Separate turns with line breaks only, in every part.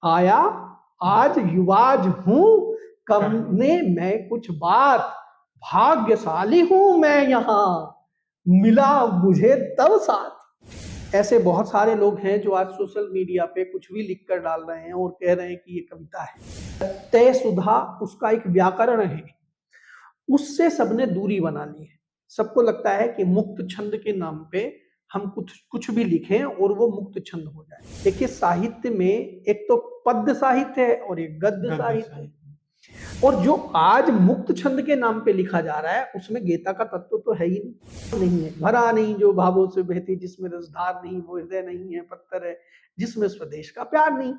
आया आज युवाज हूं, करने में कुछ बात, भाग्यशाली हूं मैं यहाँ, मिला मुझे तब साथ। ऐसे बहुत सारे लोग हैं जो आज सोशल मीडिया पे कुछ भी लिख कर डाल रहे हैं और कह रहे हैं कि ये कविता है। तय सुधा उसका एक व्याकरण है, उससे सबने दूरी बना ली है। सबको लगता है कि मुक्त छंद के नाम पे हम कुछ कुछ भी लिखें और वो मुक्त छंद हो जाए। देखिए, साहित्य में एक तो पद्य साहित्य है और एक गद्य साहित्य है। और जो आज मुक्त छंद के नाम पे लिखा जा रहा है उसमें गीता का तत्व तो है ही नहीं है। भरा नहीं जो भावों से बहती, जिसमें रसधार नहीं वो हृदय नहीं है, पत्थर है जिसमें स्वदेश का प्यार नहीं।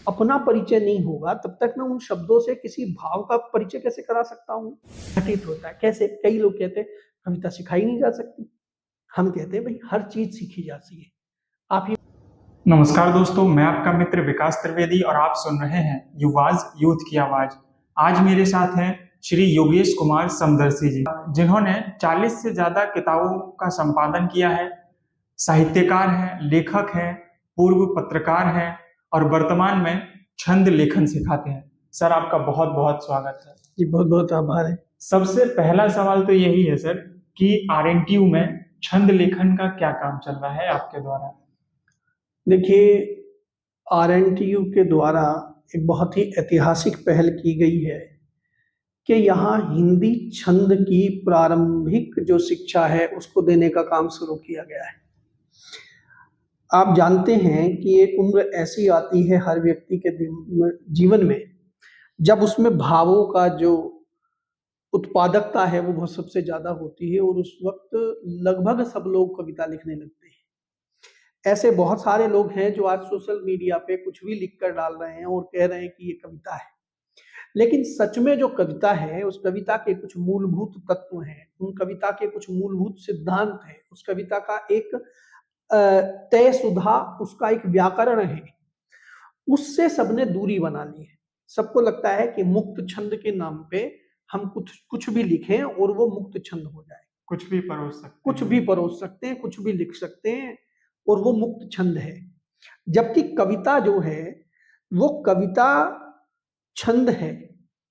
अपना परिचय नहीं होगा तब तक मैं उन शब्दों से किसी भाव का परिचय कैसे करा सकता हूँ। घटित होता है कैसे? कई लोग कहते हैं कविता सिखाई नहीं जा सकती। हम कहते हैं भाई हर चीज सीखी जाती है। आप ही
नमस्कार दोस्तों, मैं आपका मित्र विकास त्रिवेदी और आप सुन रहे हैं युवाज यूथ की आवाज। आज मेरे साथ हैं श्री योगेश कुमार समदर्शी जी, जिन्होंने 40 से ज्यादा किताबों का संपादन किया है। साहित्यकार हैं, लेखक हैं, पूर्व पत्रकार हैं और वर्तमान में छंद लेखन सिखाते हैं। सर, आपका बहुत बहुत स्वागत है।
जी, बहुत बहुत आभार है।
सबसे पहला सवाल तो यही है सर कि आरएनटीयू में छंद लेखन का क्या काम चल रहा है आपके द्वारा?
देखिए, आरएनटीयू के द्वारा एक बहुत ही ऐतिहासिक पहल की गई है कि यहाँ हिंदी छंद की प्रारंभिक जो शिक्षा है उसको देने का काम शुरू किया गया है। आप जानते हैं कि एक उम्र ऐसी आती है हर व्यक्ति के जीवन में जब उसमें भावों का जो उत्पादकता है वो बहुत सबसे ज्यादा होती है और उस वक्त लगभग सब लोग कविता लिखने लगते हैं। ऐसे बहुत सारे लोग हैं जो आज सोशल मीडिया पे कुछ भी लिख कर डाल रहे हैं और कह रहे हैं कि ये कविता है। लेकिन सच में जो कविता है उस कविता के कुछ मूलभूत तत्व हैं, उन कविता के कुछ मूलभूत सिद्धांत हैं, उस कविता का एक तय सुधा उसका एक व्याकरण है, उससे सबने दूरी बना ली है। सबको लगता है कि मुक्त छंद के नाम पे हम कुछ कुछ भी लिखें और वो मुक्त छंद हो जाए।
कुछ भी परोस सकते हैं,
कुछ भी परोस सकते हैं, कुछ भी लिख सकते हैं और वो मुक्त छंद है। जबकि कविता जो है वो कविता छंद है,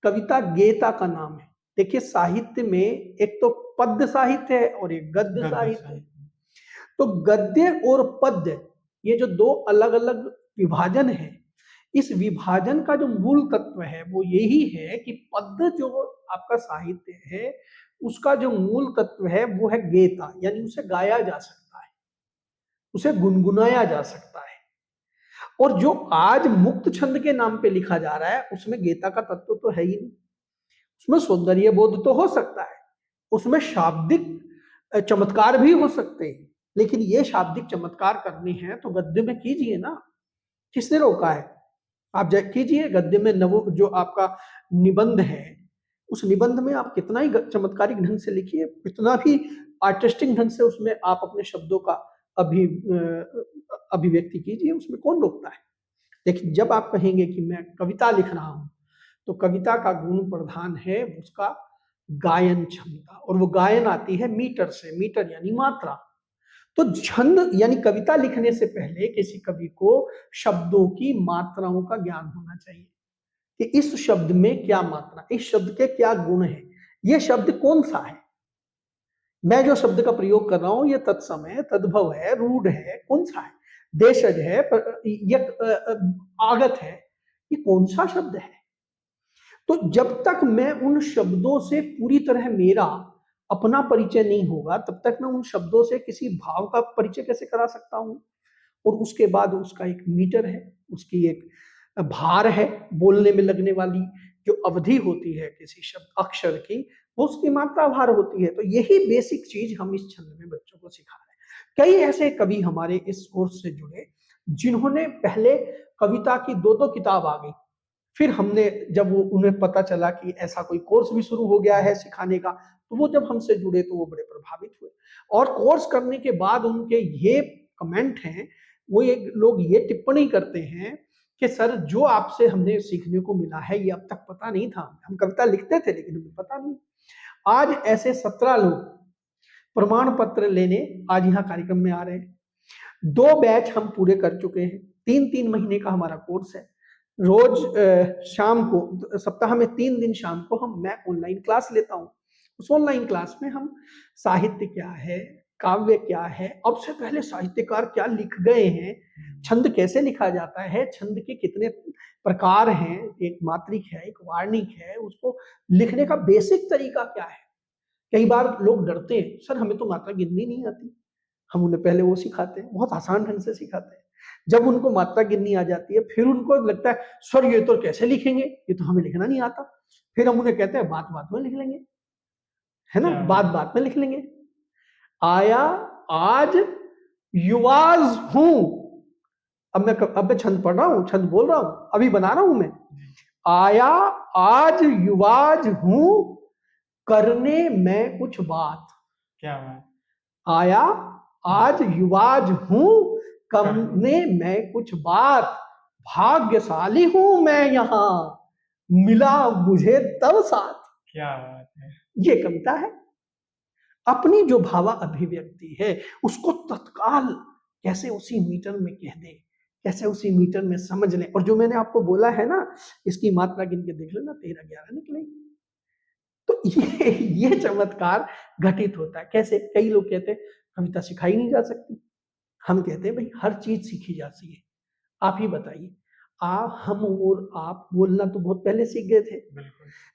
कविता गेता का नाम है। देखिए, साहित्य में एक तो पद्य साहित्य है और एक गद्य साहित्य है। तो गद्य और पद्य ये जो दो अलग अलग विभाजन है, इस विभाजन का जो मूल तत्व है वो यही है कि पद्य जो आपका साहित्य है उसका जो मूल तत्व है वो है गेता, यानी उसे गाया जा सकता है, उसे गुनगुनाया जा सकता है। और जो आज मुक्त छंद के नाम पे लिखा जा रहा है उसमें गेता का तत्व तो है ही नहीं। उसमें सौंदर्य बोध तो हो सकता है, उसमें शाब्दिक चमत्कार भी हो सकते हैं, लेकिन ये शाब्दिक चमत्कार करने हैं तो गद्य में कीजिए ना। किसने रोका है? आप कीजिए गद्य में। नवो जो आपका निबंध है उस निबंध में आप कितना ही चमत्कारिक ढंग से लिखिए, कितना भी आर्टिस्टिक ढंग से उसमें आप अपने शब्दों का अभिव्यक्ति कीजिए, उसमें कौन रोकता है। लेकिन जब आप कहेंगे कि मैं कविता लिख रहा हूं तो कविता का गुण प्रधान है उसका गायन क्षमता, और वो गायन आती है मीटर से। मीटर यानी मात्रा। तो छंद यानी कविता लिखने से पहले किसी कवि को शब्दों की मात्राओं का ज्ञान होना चाहिए कि इस शब्द में क्या मात्रा, इस शब्द के क्या गुण है, ये शब्द कौन सा है, मैं जो शब्द का प्रयोग कर रहा हूं ये तत्सम है, तद्भव है, रूढ़ है, कौन सा है, देशज है, आगत है, ये कौन सा शब्द है। तो जब तक मैं उन शब्दों से पूरी तरह मेरा अपना परिचय नहीं होगा तब तक मैं उन शब्दों से किसी भाव का परिचय कैसे करा सकता हूं। और उसके बाद उसका एक मीटर है, उसकी एक भार है, बोलने में लगने वाली जो अवधि होती है किसी शब्द अक्षर की, वो उसकी मात्रा भार होती है। तो यही बेसिक चीज हम इस छंद में बच्चों को सिखा रहे हैं। कई ऐसे कवि हमारे इस कोर्स से जुड़े जिन्होंने पहले कविता की दो दो किताब आ गई, फिर हमने जब वो उन्हें पता चला कि ऐसा कोई कोर्स भी शुरू हो गया है सिखाने का, तो वो जब हमसे जुड़े तो वो बड़े प्रभावित हुए। और कोर्स करने के बाद उनके ये कमेंट हैं, वो एक लोग ये टिप्पणी करते हैं कि सर जो आपसे हमने सीखने को मिला है ये अब तक पता नहीं था। हम कविता लिखते थे लेकिन हमें पता नहीं। आज ऐसे 17 लोग प्रमाण पत्र लेने आज यहाँ कार्यक्रम में आ रहे हैं। 2 बैच हम पूरे कर चुके हैं, 3-3 महीने का हमारा कोर्स है। रोज शाम को, सप्ताह में 3 दिन शाम को मैं ऑनलाइन क्लास लेता हूँ। उस ऑनलाइन क्लास में हम साहित्य क्या है, काव्य क्या है, अब से पहले साहित्यकार क्या लिख गए हैं, छंद कैसे लिखा जाता है, छंद के कितने प्रकार हैं, एक मात्रिक है, एक वार्णिक है, उसको लिखने का बेसिक तरीका क्या है। कई बार लोग डरते हैं, सर हमें तो मात्रा गिननी नहीं आती। हम उन्हें पहले वो सिखाते हैं, बहुत आसान ढंग से सिखाते हैं। जब उनको मात्रा गिननी आ जाती है, फिर उनको लगता है सर ये तो कैसे लिखेंगे, ये तो हमें लिखना नहीं आता। फिर हम उन्हें कहते हैं बात बात में लिख लेंगे, है ना, बात बात में लिख लेंगे। आया, आज, युवाज हूं। अब मैं छंद पढ़ रहा हूं, छंद बोल रहा हूं, अभी बना रहा हूं मैं। आया, आज, युवाज हूं, करने में कुछ बात।
क्या बात।
आया, आज, युवाज हूं, करने में कुछ बात, भाग्यशाली हूं मैं यहां, मिला मुझे तब साथ।
क्या बात है।
ये कविता है। अपनी जो भावा अभिव्यक्ति है उसको तत्काल कैसे उसी मीटर में कह दे, कैसे उसी मीटर में समझ लें। और जो मैंने आपको बोला है ना, इसकी मात्रा गिन के देख लेना, 13-11 निकलेगी। तो ये चमत्कार घटित होता है। कैसे? कई लोग कहते हैं कविता सिखाई नहीं जा सकती। हम कहते हैं भाई हर चीज सीखी जाती है। आप ही बताइए, हम और आप बोलना तो बहुत पहले सीख गए थे,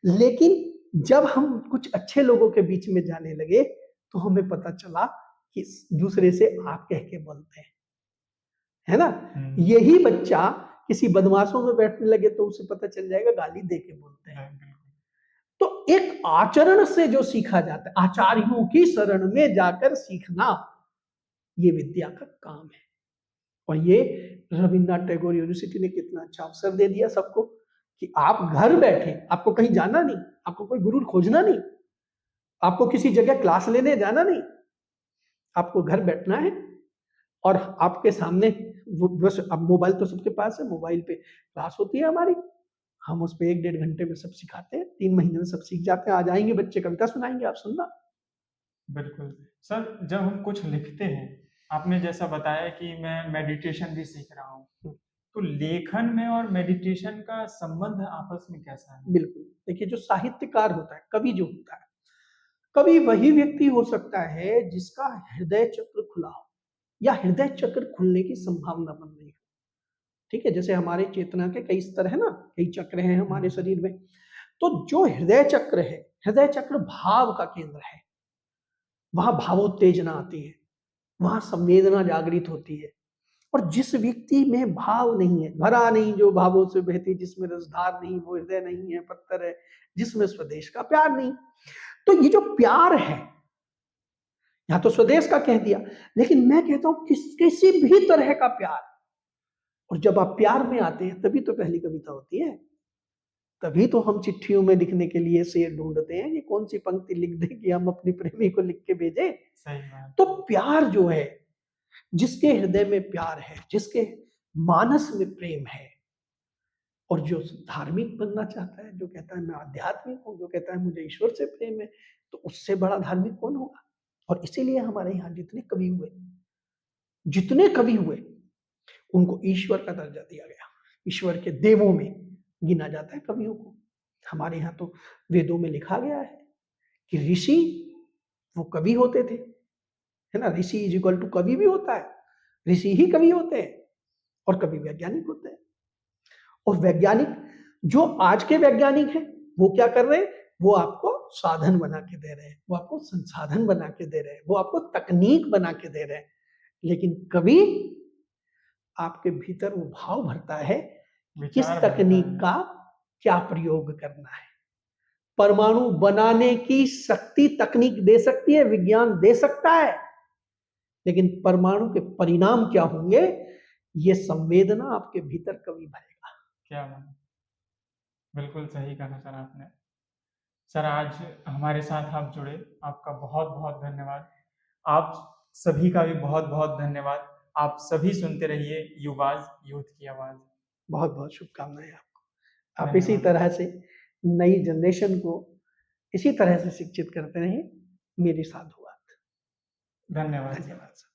लेकिन जब हम कुछ अच्छे लोगों के बीच में जाने लगे तो हमें पता चला कि दूसरे से आप कह के बोलते हैं, है ना। यही बच्चा किसी बदमाशों में बैठने लगे तो उसे पता चल जाएगा गाली दे के बोलते हैं। तो एक आचरण से जो सीखा जाता है, आचार्यों की शरण में जाकर सीखना, ये विद्या का काम है। और ये रविन्द्रनाथ टैगोर यूनिवर्सिटी ने कितना अच्छा अवसर दे दिया सबको कि आप घर बैठे, आपको कहीं जाना नहीं, आपको कोई गुरु खोजना नहीं, आपको किसी जगह क्लास लेने जाना नहीं, आपको घर बैठना है और आपके सामने बस, अब मोबाइल तो सबके पास है, मोबाइल पे क्लास होती है हमारी, हम उस पे 1-1.5 घंटे में सब सिखाते हैं, 3 महीने में सब सीख जाते हैं। आ जाएंगे बच्चे, कविता सुनाएंगे, आप सुनना।
बिल्कुल सर, जब हम कुछ लिखते हैं, आपने जैसा बताया कि मैं मेडिटेशन भी सीख रहा हूँ, तो लेखन में और मेडिटेशन का संबंध आपस में कैसा है?
बिल्कुल, देखिए जो साहित्यकार होता है, कवि जो होता है, कवि वही व्यक्ति हो सकता है जिसका हृदय चक्र खुला हो या हृदय चक्र खुलने की संभावना बन रही हो। ठीक है, जैसे हमारे चेतना के कई स्तर है ना, कई चक्र हैं हमारे शरीर में। तो जो हृदय चक्र है, हृदय चक्र भाव का केंद्र है, वहां भावोत्तेजना आती है, वहां संवेदना जागृत होती है। और जिस व्यक्ति में भाव नहीं है, भरा नहीं जो भावों से बहती, जिसमें रसधार नहीं, वो हृदय नहीं है, पत्थर है, जिसमें स्वदेश का प्यार नहीं। तो ये जो प्यार है, यहां तो स्वदेश का कह दिया, लेकिन मैं कहता हूं किसी भी तरह का प्यार। और जब आप प्यार में आते हैं तभी तो पहली कविता होती है, तभी तो हम चिट्ठियों में लिखने के लिए शेर ढूंढते हैं कि कौन सी पंक्ति लिख दे कि हम अपनी प्रेमी को लिख के भेजे।
सही बात।
तो प्यार जो है, जिसके हृदय में प्यार है, जिसके मानस में प्रेम है, और जो धार्मिक बनना चाहता है, जो कहता है मैं आध्यात्मिक हूं, जो कहता है मुझे ईश्वर से प्रेम है, तो उससे बड़ा धार्मिक कौन होगा। और इसीलिए हमारे यहाँ जितने कवि हुए उनको ईश्वर का दर्जा दिया गया, ईश्वर के देवों में गिना जाता है कवियों को। हमारे यहाँ तो वेदों में लिखा गया है कि ऋषि वो कवि होते थे, है ना। ऋषि इज इक्वल टू कवि भी होता है, ऋषि ही कवि होते हैं, और कवि वैज्ञानिक होते हैं। और वैज्ञानिक जो आज के वैज्ञानिक हैं वो क्या कर रहे हैं, वो आपको साधन बना के दे रहे हैं, वो आपको संसाधन बना के दे रहे हैं, वो आपको तकनीक बना के दे रहे हैं। लेकिन कवि आपके भीतर वो भाव भरता है किस तकनीक का क्या प्रयोग करना है। परमाणु बनाने की शक्ति तकनीक दे सकती है, विज्ञान दे सकता है, लेकिन परमाणु के परिणाम क्या होंगे, ये संवेदना आपके भीतर कवि भरेगा।
क्या बात, बिल्कुल सही कहा सर आपने। सर आज हमारे साथ आप जुड़े, आपका बहुत बहुत धन्यवाद। आप सभी का भी बहुत बहुत धन्यवाद। आप सभी सुनते रहिए युवाज, यूथ की आवाज।
बहुत बहुत शुभकामनाएं आपको। आप इसी तरह से नई जनरेशन को इसी तरह से शिक्षित करते रहें। मेरी साधुवाद।
धन्यवाद।
धन्यवाद सर।